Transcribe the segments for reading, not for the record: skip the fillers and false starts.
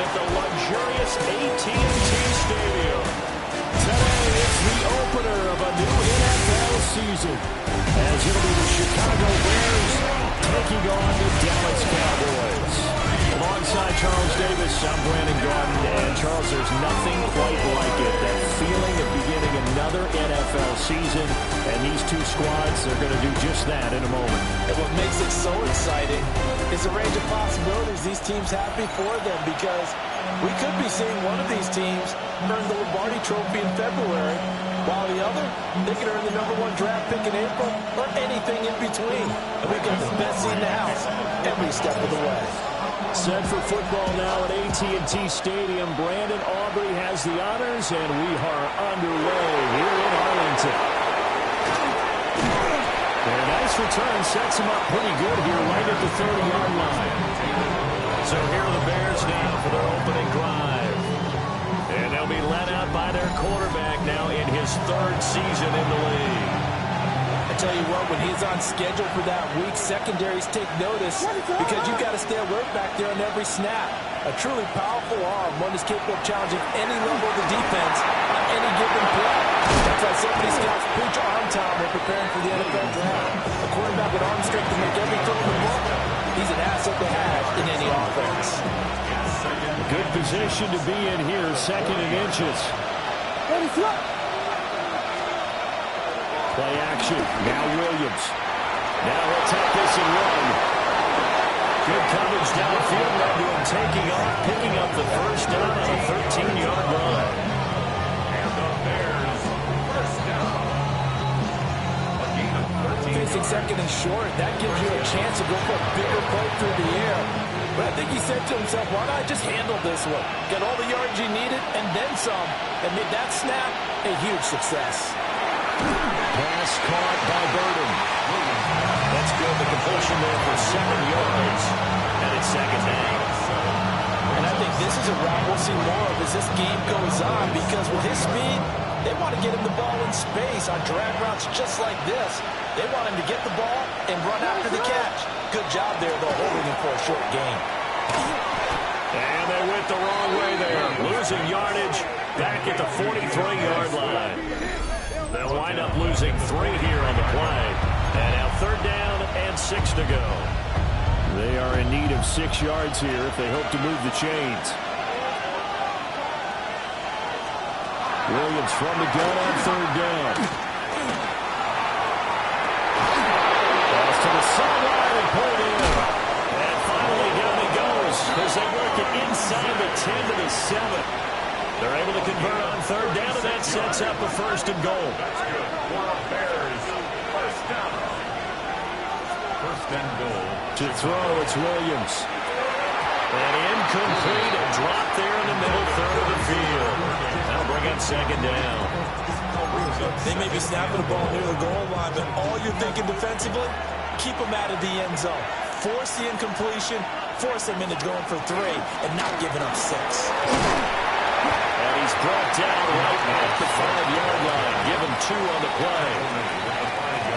at the luxurious AT&T Stadium. Today is the opener of a new NFL season, as it'll be the Chicago Bears taking on the Dallas Cowboys. Alongside Charles Davis, I'm Brandon Gordon, and Charles, there's nothing quite like it. That feeling of beginning another NFL season, and these two squads, they're going to do just that in a moment. And what makes it so exciting is the range of possibilities these teams have before them, because we could be seeing one of these teams earn the Lombardi Trophy in February, while the other, they could earn the #1 draft pick in April, or anything in between. And we've got the best seat in the house every step of the way. Set for football now at AT&T Stadium. Brandon Aubrey has the honors, and we are underway here in Arlington. And a nice return sets him up pretty good here right at the 30-yard line. So here are the Bears now for their opening drive. And they'll be led out by their quarterback now in his third season in the league. I tell you what, when he's on schedule for that week, secondaries take notice, because you've got to stay alert back there on every snap. A truly powerful arm, one is capable of challenging any level of the defense on any given play. That's why so many scouts preach arm time when preparing for the NFL draft. A quarterback with arm strength to make every throw in the book, he's an asset to have in any offense. Good position to be in here, 2nd and inches. Ready, flip. Play action. Now Williams. Now he'll take this and run. Good coverage downfield. Led to him taking off, picking up the first down on a 13-yard run. And the Bears first down. Facing 2nd and short, that gives you a chance to go for a bigger play through the air. But I think he said to himself, why not just handle this one? Get all the yards you needed and then some. And made that snap a huge success. Pass caught by Burden. That's good. The completion there for 7 yards. And it's 2nd down. And I think this is a route we'll see more of as this game goes on, because with his speed, they want to get him the ball in space on drag routes just like this. They want him to get the ball and run after the catch. Good job there, though, holding him for a short gain. And they went the wrong way there. Losing yardage back at the 43-yard line. They'll wind up losing 3 here on the play. And now 3rd down and 6 to go. They are in need of 6 yards here if they hope to move the chains. Williams from the gun on 3rd down. Pass to the sideline and pulled in. And finally down he goes as they work it inside the 10 to the 7. They're able to convert on 3rd down, and that sets up a 1st and goal. That's good. For Bears, first down. 1st and goal. To throw, it's Williams. And incomplete, a drop there in the middle third of the field. That'll bring up 2nd down. They may be snapping the ball near the goal line, but all you're thinking defensively, keep them out of the end zone. Force the incompletion, force them into going for 3, and not giving up 6. And he's brought down right at the 5-yard line. Give him 2 on the play.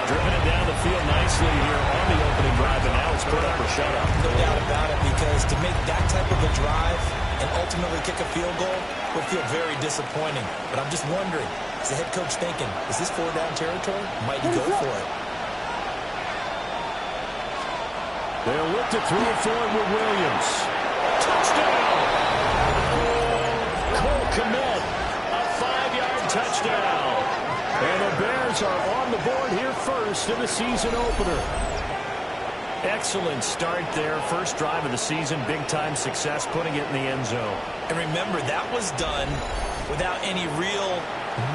Driven it down the field nicely here on the opening drive, and now it's put up or shut up. No doubt about it, because to make that type of a drive and ultimately kick a field goal would feel very disappointing. But I'm just wondering, is the head coach thinking, is this 4-down territory? Might he go for it? They'll look to throw for it with Williams. Touchdown! Cole Kmet, a 5-yard touchdown. And the Bears are on the board here first in the season opener. Excellent start there. First drive of the season, big-time success, putting it in the end zone. And remember, that was done without any real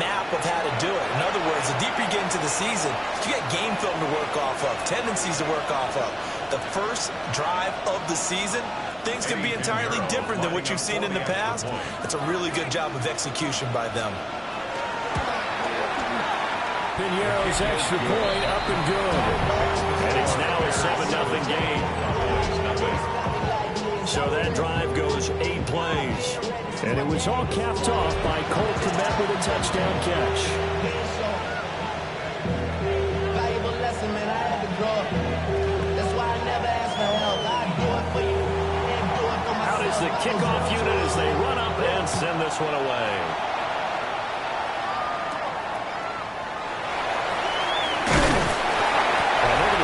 map of how to do it. In other words, the deeper you get into the season, you got game film to work off of, tendencies to work off of. The first drive of the season, things can be entirely different than what you've seen in the past. It's a really good job of execution by them. Piñeiro's extra point up and good. And it's now a 7-0 game. So that drive goes 8 plays. And it was all capped off by Cole Kmet with a touchdown catch. Valuable lesson, man. I had to grow up. That's why I never ask for help. I do it for you and do it for myself. Out is the kickoff unit as as they run up and send this one away.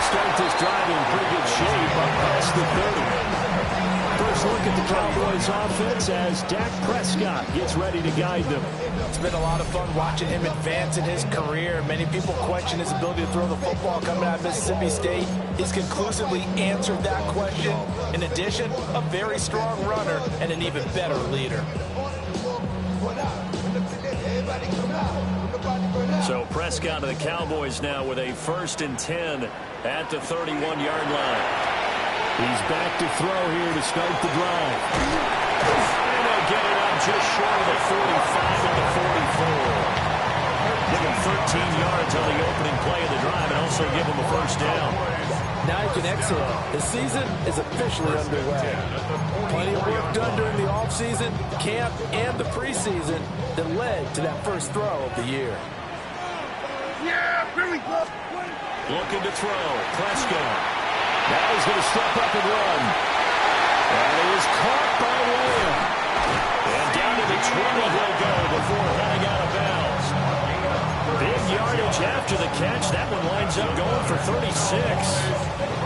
Start this drive in pretty good shape up past the 30. First look at the Cowboys offense as Dak Prescott gets ready to guide them. It's been a lot of fun watching him advance in his career. Many people question his ability to throw the football coming out of Mississippi State. He's conclusively answered that question. In addition, a very strong runner and an even better leader. So Prescott of the Cowboys now with a 1st and 10 at the 31-yard line. He's back to throw here to start the drive. And they'll get it up just short of the 45 at the 44. Give him 13 yards on the opening play of the drive and also give him a 1st down. Now you can exhale. The season is officially underway. Plenty of work done during the offseason, camp, and the preseason that led to that first throw of the year. Looking to throw. Prescott. Now he's going to step up and run. And he is caught by William. And down to the 20 he'll go before heading out of bounds. Big yardage after the catch. That one winds up going for 36.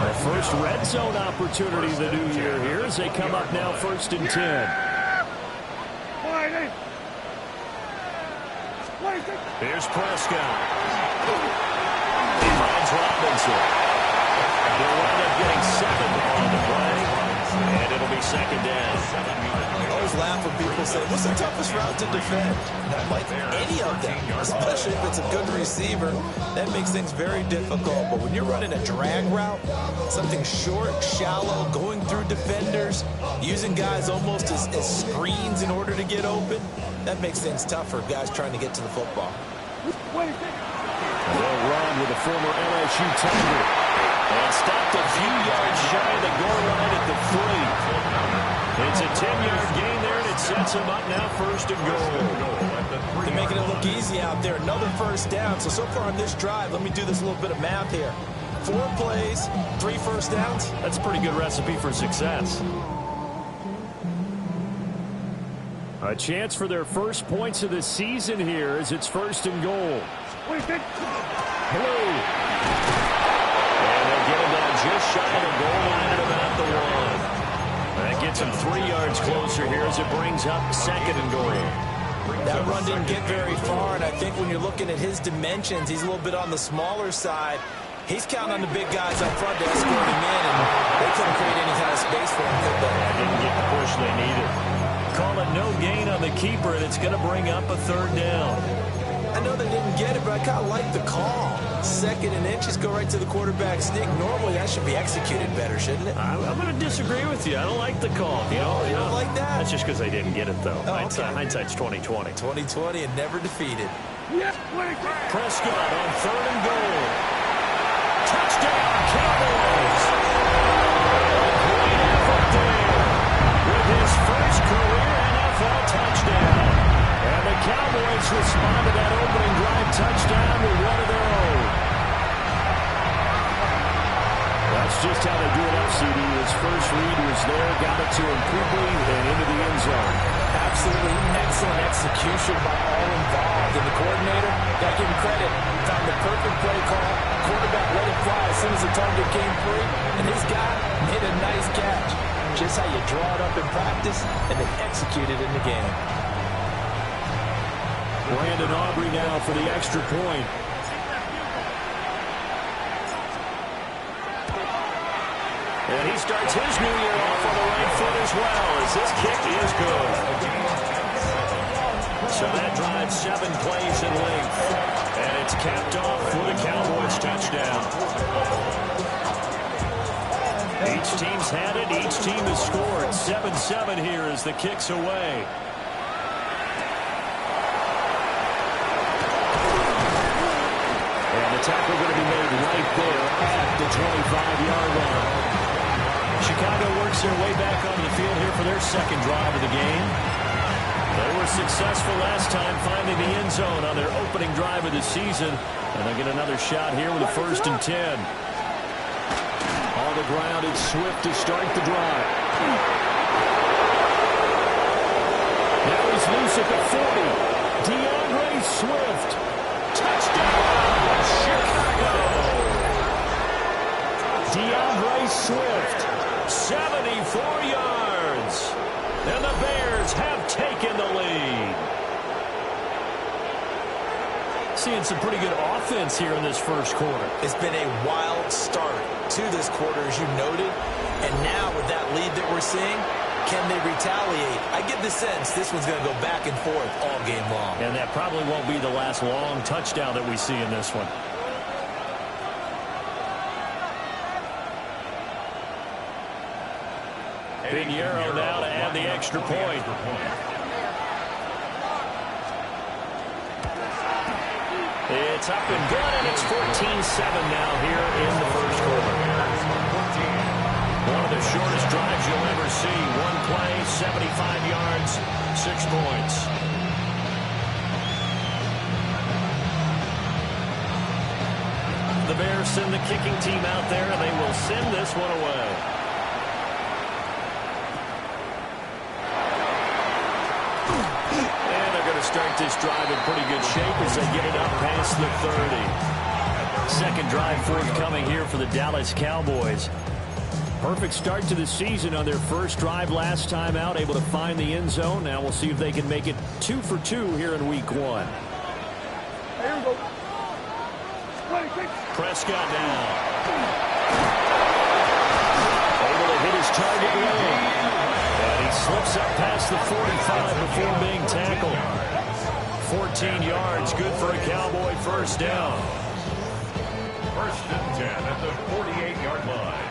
Our first red zone opportunity of the new year here as they come up now 1st and 10. Here's Prescott. He finds Robinson. They'll wind up getting 7 on the play, and it'll be 2nd down. I always laugh when people say, what's the toughest route to defend? Like any of them, especially if it's a good receiver, that makes things very difficult. But when you're running a drag route, something short, shallow, going through defenders, using guys almost as screens in order to get open, that makes things tough for guys trying to get to the football. They'll run with a former LSU Tiger. And stopped a few yards shy of the goal line at the 3. It's a 10-yard gain there, and it sets him up now 1st and goal. They're making it look easy out there. Another 1st down. So far on this drive, let me do this little bit of math here. 4 plays, 3 1st downs. That's a pretty good recipe for success. A chance for their first points of the season here as it's 1st and goal. Hello. And they'll get him down just shy of the goal line at about the 1. That gets him 3 yards closer here as it brings up 2nd and goal. That run didn't get very far, and I think when you're looking at his dimensions, he's a little bit on the smaller side. He's counting on the big guys up front to escort him in, and they couldn't create any kind of space for him, could they? Didn't get the push they needed. Call it no gain on the keeper, and it's going to bring up a 3rd down. I know they didn't get it, but I kind of like the call. 2nd and inches, go right to the quarterback sneak. Normally, that should be executed better, shouldn't it? I'm going to disagree with you. I don't like the call. You don't like that? That's just because they didn't get it, though. Oh, okay. Hindsight's 20/20. 20/20 and never defeated. Prescott on 3rd and goal. Touchdown, Cowboys! Great effort there with his first career NFL touchdown. And the Cowboys respond to that opening drive touchdown with one of their own. That's just how they do it up, CD. His first read was there, got it to him quickly and into the end zone. Absolutely excellent execution by all involved. And the coordinator, got to give him credit, found the perfect play call. Quarterback let it fly as soon as the target came free. And his guy made a nice catch. Just how you draw it up in practice and then execute it in the game. Brandon Aubrey now for the extra point. And he starts his new year off on the right foot as well, as this kick is good. So that drives 7 plays in length. And it's capped off for the Cowboys touchdown. Each team's had it. Each team has scored. 7-7 here as the kick's away. And the tackle going to be made right there at the 25-yard line. Chicago works their way back onto the field here for their second drive of the game. They were successful last time finding the end zone on their opening drive of the season. And they'll get another shot here with a 1st and 10. On the ground, it's Swift to start the drive. this at the 40. DeAndre Swift. Touchdown, Chicago. DeAndre Swift, 74 yards. And the Bears have taken the lead. Seeing some pretty good offense here in this first quarter. It's been a wild start to this quarter, as you noted. And now with that lead that we're seeing, can they retaliate? I get the sense this one's going to go back and forth all game long. And that probably won't be the last long touchdown that we see in this one. Pinheiro now to add the extra point. It's up and good, and it's 14-7 now here in the first quarter. One of the shortest drives you'll ever see. One play, 75 yards, 6 points. The Bears send the kicking team out there, and they will send this one away. Start this drive in pretty good shape as they get it up past the 30. Second drive forthcoming here for the Dallas Cowboys. Perfect start to the season on their first drive last time out, able to find the end zone. Now we'll see if they can make it 2 for 2 here in week 1. Here we go. Prescott now. Able to hit his target well. And he slips up past the 45 before being tackled. 14 yards, good for a Cowboy first down. First and 10 at the 48-yard line.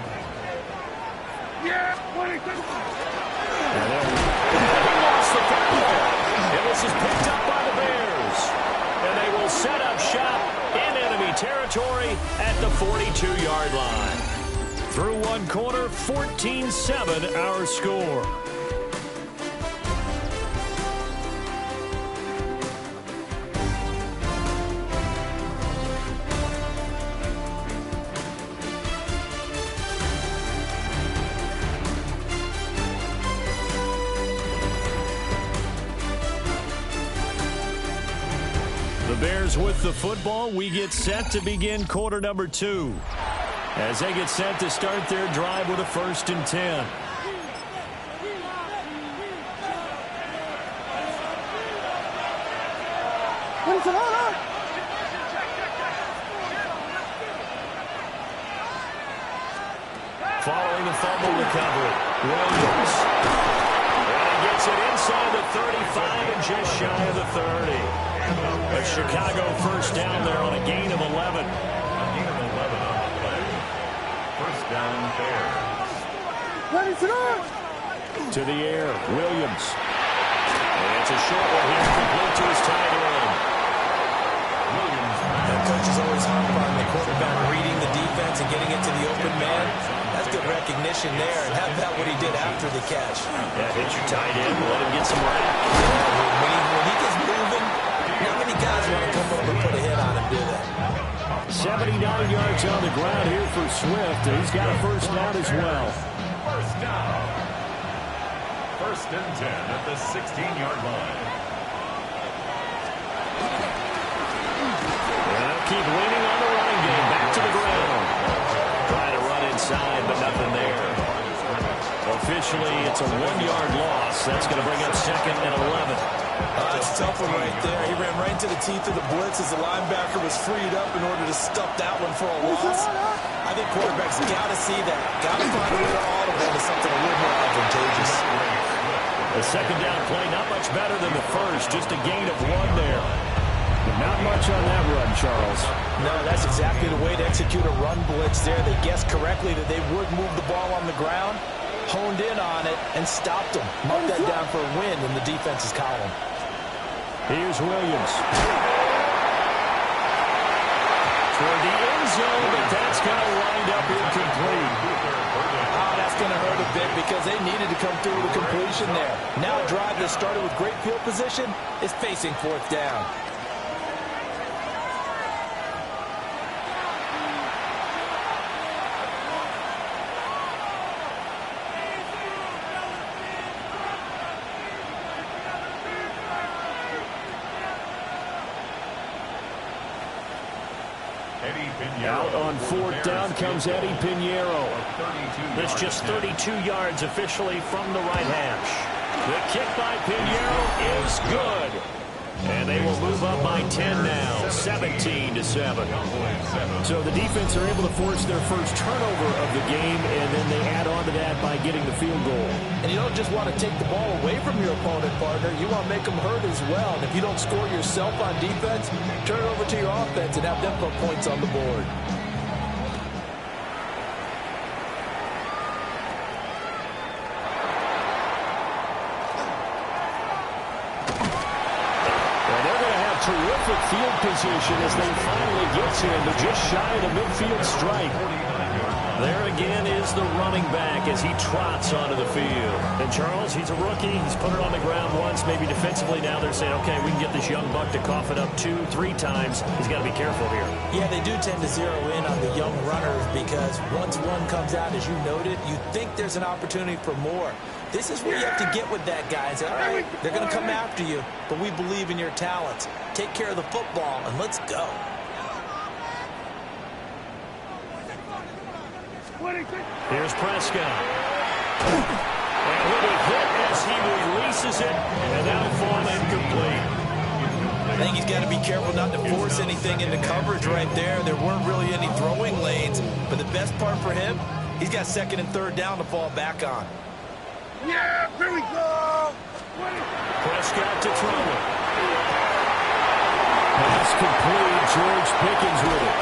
Yeah, 26. He lost the football. And this is picked up by the Bears. And they will set up shop in enemy territory at the 42-yard line. Through one quarter, 14-7 our score. Bears with the football. We get set to begin quarter number 2 as they get set to start their drive with a 1st and 10. Following the fumble recovery, Williams. And he gets it inside the 35 and just shy of the 30. A Chicago first down there on a gain of 11. A gain of 11 on the play. First down, Bears. Ready to go. To the air, Williams. And it's a short one here, complete to his tight end. Williams. The coach is always hard on the quarterback reading the defense and getting it to the open man. That's good recognition there. And how about what he did after the catch? Yeah, hit your tight end, let him get some rap. When he gets moving, not many guys want to come over and put a hit on him, do they? 79 yards on the ground here for Swift. He's got a first down as well. First down. First and 10 at the 16-yard line. They'll keep leaning on the running game. Back to the ground. Trying to run inside, but nothing there. Officially, it's a 1-yard loss. That's going to bring up 2nd and 11. It's tough one right there. He ran right into the teeth of the blitz as the linebacker was freed up in order to stuff that one for a loss. I think quarterbacks got to see that. Got to find a way to audible into something a little more advantageous. The second down play, not much better than the first. Just a gain of 1 there. But not much on that run, Charles. No, that's exactly the way to execute a run blitz there. They guessed correctly that they would move the ball on the ground, honed in on it, and stopped them. Mark that down for a win in the defense's column. Here's Williams. Toward the end zone, but that's going to wind up incomplete. Oh, that's going to hurt a bit because they needed to come through with a completion there. Now a drive that started with great field position is facing 4th down. Out on fourth down comes Eddie Pinheiro. That's just 32 yards officially from the right hash. The kick by Pinheiro is good. And they will move up by 10 now, 17-7. So the defense are able to force their first turnover of the game, and then they add on to that by getting the field goal. And you don't just want to take the ball away from your opponent, partner. You want to make them hurt as well. And if you don't score yourself on defense, turn it over to your offense and have them put points on the board. Terrific field position as they finally get to him, but just shy of the midfield stripe. There again is the running back as he trots onto the field. And Charles, he's a rookie. He's put it on the ground once, maybe defensively. Now they're saying, okay, we can get this young buck to cough it up 2-3 times. He's got to be careful here. Yeah, they do tend to zero in on the young runners because once one comes out, as you noted, you think there's an opportunity for more. This is where you have to get with that guy and say, all right, they're going to come after you, but we believe in your talents. Take care of the football, and let's go. Here's Prescott. And with a hit as he releases it, and that'll fall incomplete. I think he's got to be careful not to force anything into coverage right there. There weren't really any throwing lanes, but the best part for him, he's got second and third down to fall back on. Yeah, here we go. Prescott to throw it. Pass complete. George Pickens with it.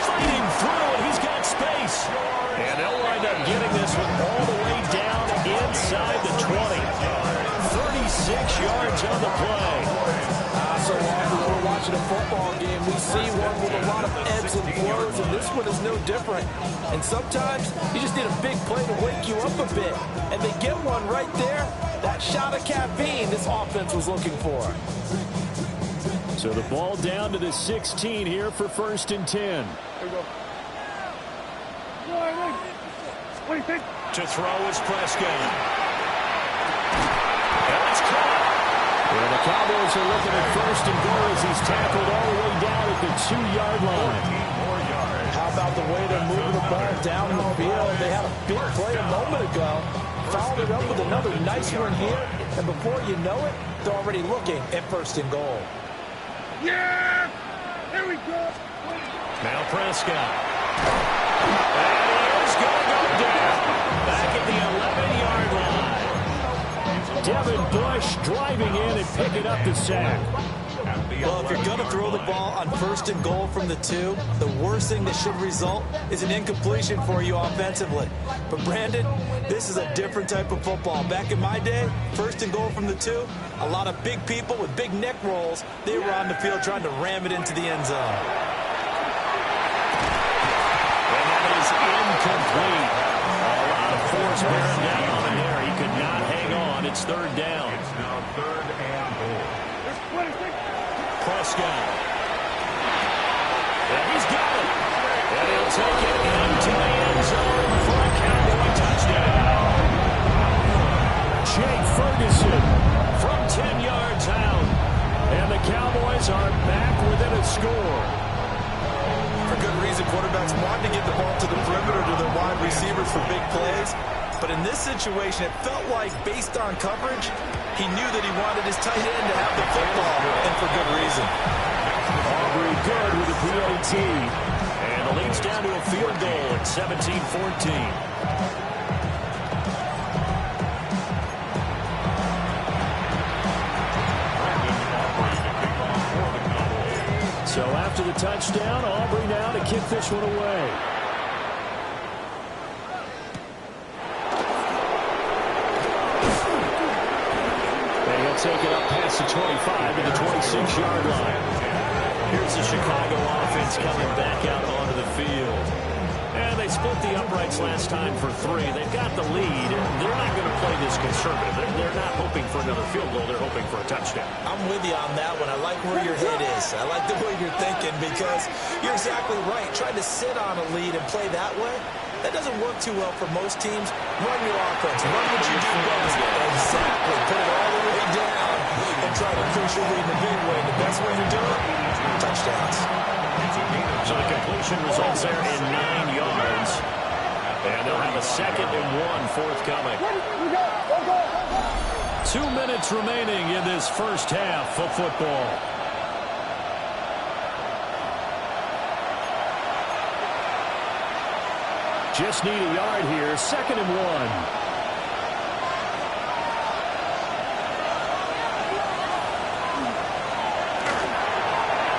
Fighting through, and he's got space. And they'll wind up getting this one all the way down inside the 20. 36 yards on the play. So often when we're watching a football game, we see one with a lot of ebbs and flows, and this one is no different. And sometimes you just need a big play to wake you up a bit. And they get one right there. That shot of caffeine this offense was looking for. So the ball down to the 16 here for 1st and 10. Here we go. What do you think? To throw is Prescott. And it's caught. And the Cowboys are looking at 1st and goal as he's tackled all the way down at the 2-yard line. How about the way they're moving the ball down the field? They had a big play a moment ago. Followed it up with another nice one here. And before you know it, they're already looking at 1st and goal. Yeah! Here we go! Now Prescott. And he is going to go down. Back at the 11-yard line. Devin Bush driving in and picking up the sack. Well, if you're going to throw the ball on 1st and goal from the 2, the worst thing that should result is an incompletion for you offensively. But, Brandon, this is a different type of football. Back in my day, 1st and goal from the 2, a lot of big people with big neck rolls, they were on the field trying to ram it into the end zone. And that is incomplete. A lot of force bearing down on him there. He could not hang on. It's 3rd down. It's now 3rd and goal. Prescott. And he's got it. And he'll take it into the end zone for a Cowboy touchdown. Jake Ferguson from 10 yards out. And the Cowboys are back within a score. For good reason, quarterbacks want to get the ball to the perimeter to their wide receivers for big plays. But in this situation, it felt like, based on coverage, he knew that he wanted his tight end to have the football, and for good reason. Aubrey good with the PAT. And the lead's down to a field goal at 17-14. So after the touchdown, Aubrey now to kick this one away. And he'll take it up past the 25 to the 26-yard line. Here's the Chicago offense coming back out onto the field. And they split the uprights last time for 3. They've got the lead. They're not going to play this conservative. They're not hoping for another field goal. They're hoping for a touchdown. I'm with you on that one. I like where your head is. I like the way you're thinking because you're exactly right. Trying to sit on a lead and play that way, that doesn't work too well for most teams. Run your offense. Run what you do best. Exactly. Put it all the way down and try to push your lead in a big way. The best way to do it, touchdowns. So the completion results there in 9 yards. And they'll have a 2nd and 1 forthcoming. 2 minutes remaining in this first half of football. Just need a yard here. 2nd and 1.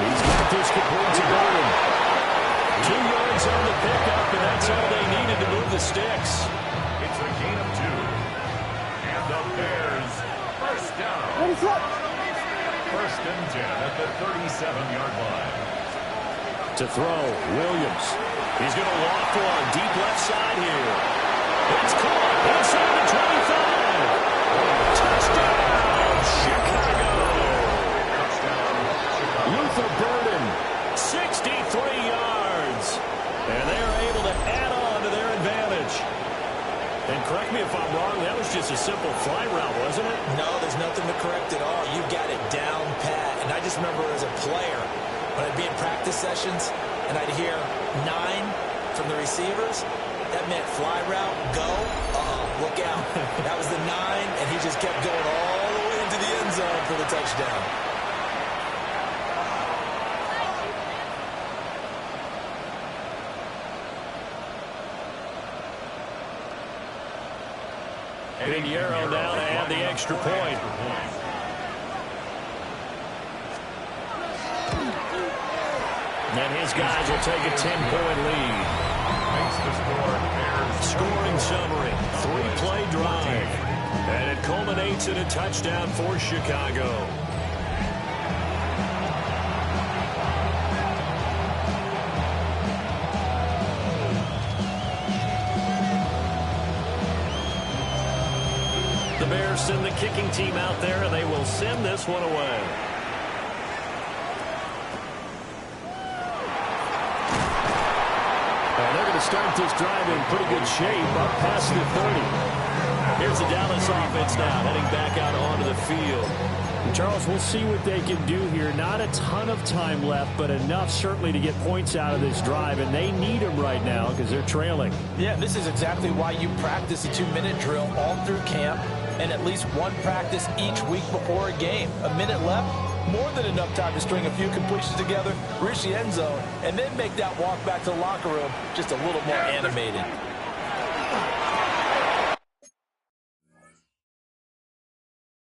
He's got this complete to Golden. 2 yards on the pickup, and that's all they needed to move the sticks. It's a gain of 2. And the Bears, first down. First and 10 at the 37-yard line. To throw, Williams. He's going to loft one deep left side here. It's caught inside the 25. Touchdown, Chicago. Luther Burden, 63 yards. And they are able to add on to their advantage. And correct me if I'm wrong, that was just a simple fly route, wasn't it? No, there's nothing to correct at all. You got it down pat. And I just remember as a player, when I'd be in practice sessions, and I'd hear 9 from the receivers, that meant fly route, go, look out. That was the 9, and he just kept going all the way into the end zone for the touchdown. Pinheiro now to add the extra point. And his guys will take a 10-point lead. Makes the score. Bears. Scoring summary, 3-play drive. And it culminates in a touchdown for Chicago. The Bears send the kicking team out there, and they will send this one away. And they're going to start this drive in pretty good shape up past the 30. Here's the Dallas offense now heading back out onto the field. Charles, we'll see what they can do here. Not a ton of time left, but enough certainly to get points out of this drive, and they need them right now because they're trailing. Yeah, this is exactly why you practice a 2-minute drill all through camp and at least one practice each week before a game. A minute left, more than enough time to string a few completions together, reach the end zone, and then make that walk back to the locker room just a little more animated.